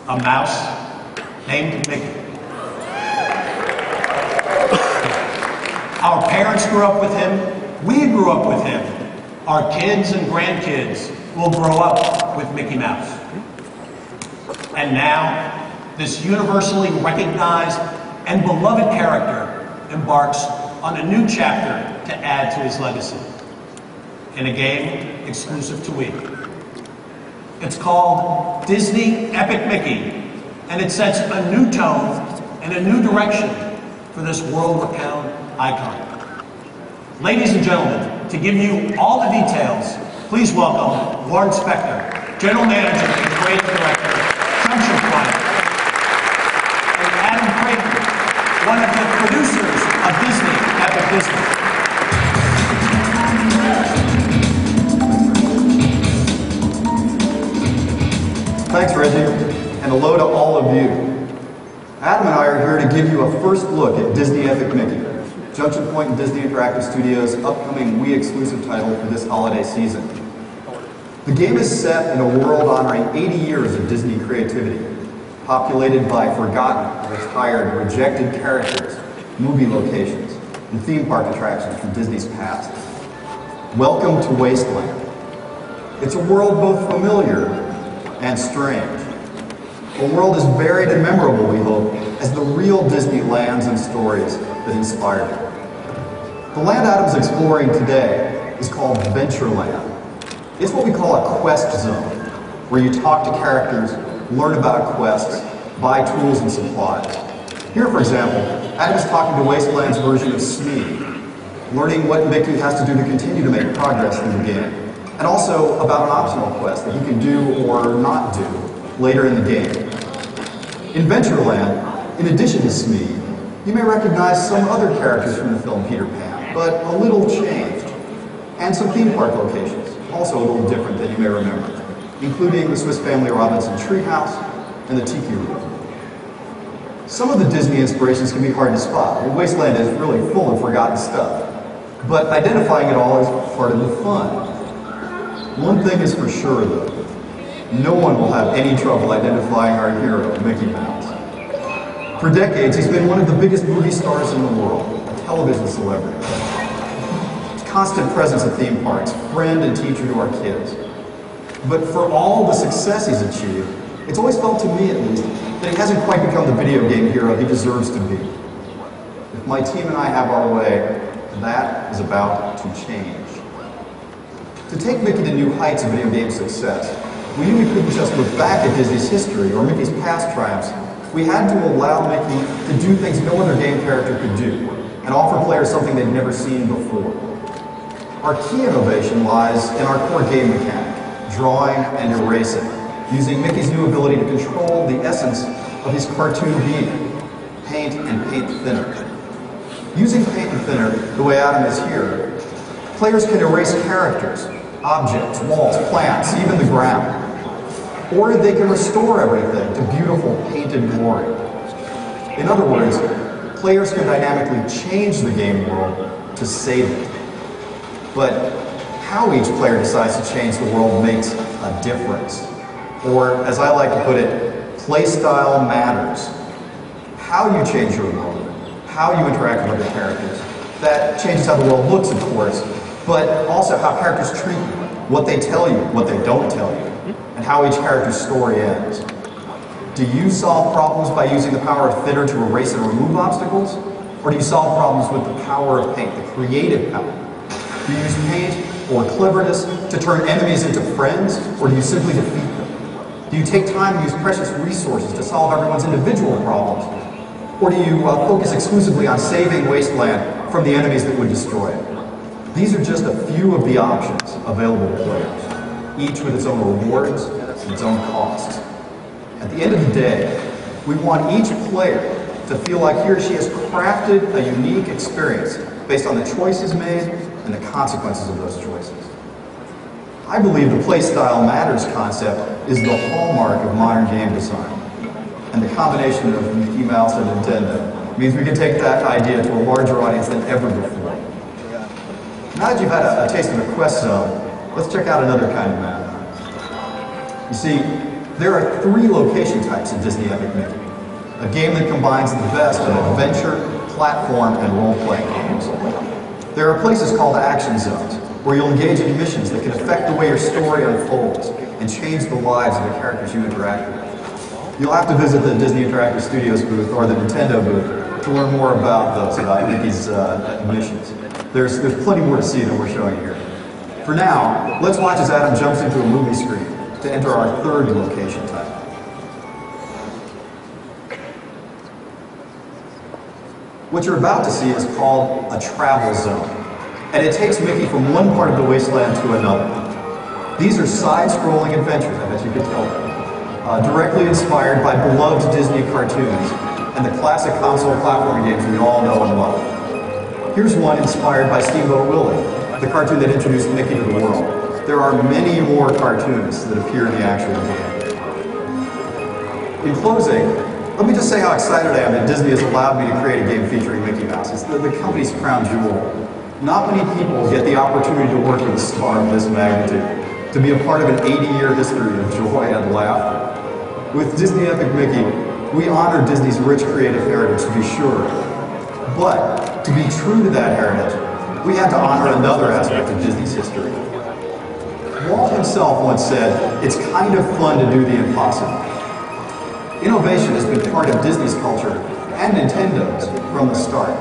a mouse named Mickey. Our parents grew up with him. We grew up with him. Our kids and grandkids will grow up with Mickey Mouse. And now, this universally recognized and beloved character embarks on a new chapter to add to his legacy in a game exclusive to Wii. It's called Disney Epic Mickey, and it sets a new tone and a new direction for this world-renowned icon. Ladies and gentlemen, to give you all the details, please welcome Warren Spector, General Manager and Creative Director, Junction Point, and Adam Creighton, one of the producers of Disney Epic Disney. Thanks, Reggie, and hello to all of you. Adam and I are here to give you a first look at Disney Epic Mickey, Junction Point and Disney Interactive Studios' upcoming Wii exclusive title for this holiday season. The game is set in a world honoring 80 years of Disney creativity, populated by forgotten, retired, rejected characters, movie locations, and theme park attractions from Disney's past. Welcome to Wasteland. It's a world both familiar and strange. A world as varied and memorable, we hope, as the real Disney lands and stories that inspired it. The land Adam's exploring today is called Ventureland. It's what we call a quest zone, where you talk to characters, learn about quests, buy tools and supplies. Here, for example, Adam is talking to Wasteland's version of Smee, learning what Mickey has to do to continue to make progress in the game, and also about an optional quest that he can do or not do later in the game. In Ventureland, in addition to Smee, you may recognize some other characters from the film Peter Pan, but a little changed, and some theme park locations, also a little different than you may remember, including the Swiss Family Robinson Treehouse and the Tiki Room. Some of the Disney inspirations can be hard to spot. Wasteland is really full of forgotten stuff, but identifying it all is part of the fun. One thing is for sure, though. No one will have any trouble identifying our hero, Mickey Mouse. For decades, he's been one of the biggest movie stars in the world, a television celebrity. Constant presence at theme parks, friend and teacher to our kids. But for all the success he's achieved, it's always felt to me, at least, that he hasn't quite become the video game hero he deserves to be. If my team and I have our way, that is about to change. To take Mickey to new heights of video game success, we knew we couldn't just look back at Disney's history or Mickey's past triumphs. We had to allow Mickey to do things no other game character could do, and offer players something they'd never seen before. Our key innovation lies in our core game mechanic, drawing and erasing, using Mickey's new ability to control the essence of his cartoon being, paint and paint thinner. Using paint and thinner the way Adam is here, players can erase characters, objects, walls, plants, even the ground. Or they can restore everything to beautiful painted glory. In other words, players can dynamically change the game world to save it. But how each player decides to change the world makes a difference. Or, as I like to put it, play style matters. How you change your world, how you interact with other characters, that changes how the world looks, of course, but also how characters treat you, what they tell you, what they don't tell you, and how each character's story ends. Do you solve problems by using the power of thinner to erase and remove obstacles? Or do you solve problems with the power of paint, the creative power? Do you use paint or cleverness to turn enemies into friends, or do you simply defeat them? Do you take time to use precious resources to solve everyone's individual problems? Or do you focus exclusively on saving Wasteland from the enemies that would destroy it? These are just a few of the options available to players, each with its own rewards and its own costs. At the end of the day, we want each player to feel like he or she has crafted a unique experience based on the choices made and the consequences of those choices. I believe the play style matters concept is the hallmark of modern game design. And the combination of Mickey Mouse and Nintendo means we can take that idea to a larger audience than ever before. Now that you've had a taste of the quest zone, let's check out another kind of map. You see, There are 3 location types in Disney Epic Mickey. A game that combines the best of adventure, platform, and role-playing games. There are places called action zones, where you'll engage in missions that can affect the way your story unfolds and change the lives of the characters you interact with. You'll have to visit the Disney Interactive Studios booth or the Nintendo booth to learn more about those, about Mickey's missions. There's plenty more to see than we're showing here. For now, let's watch as Adam jumps into a movie screen to enter our 3rd location type. What you're about to see is called a travel zone, and it takes Mickey from one part of the wasteland to another. These are side-scrolling adventures, I bet you could tell, directly inspired by beloved Disney cartoons and the classic console platforming games we all know and love. Here's one inspired by Steamboat Willie, the cartoon that introduced Mickey to the world. There are many more cartoons that appear in the actual game. In closing, let me just say how excited I am that Disney has allowed me to create a game featuring Mickey Mouse. It's the company's crown jewel. Not many people get the opportunity to work with a star of this magnitude, to be a part of an 80-year history of joy and laughter. With Disney Epic Mickey, we honor Disney's rich creative heritage, to be sure. But to be true to that heritage, we had to honor another aspect of Disney's history. Walt himself once said, "It's kind of fun to do the impossible." Innovation has been part of Disney's culture and Nintendo's from the start.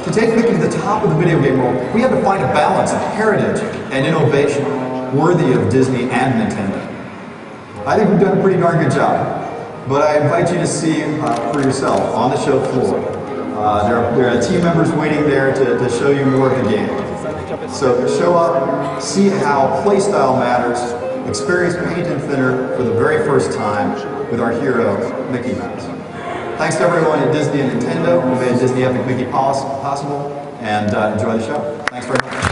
To take Mickey to the top of the video game world, we had to find a balance of heritage and innovation worthy of Disney and Nintendo. I think we've done a pretty darn good job, but I invite you to see for yourself on the show floor. There are team members waiting there to show you more of the game. So show up, see how playstyle matters, experience paint and thinner for the very first time with our hero, Mickey Mouse. Thanks to everyone at Disney and Nintendo who made Disney Epic Mickey possible, and enjoy the show. Thanks very much.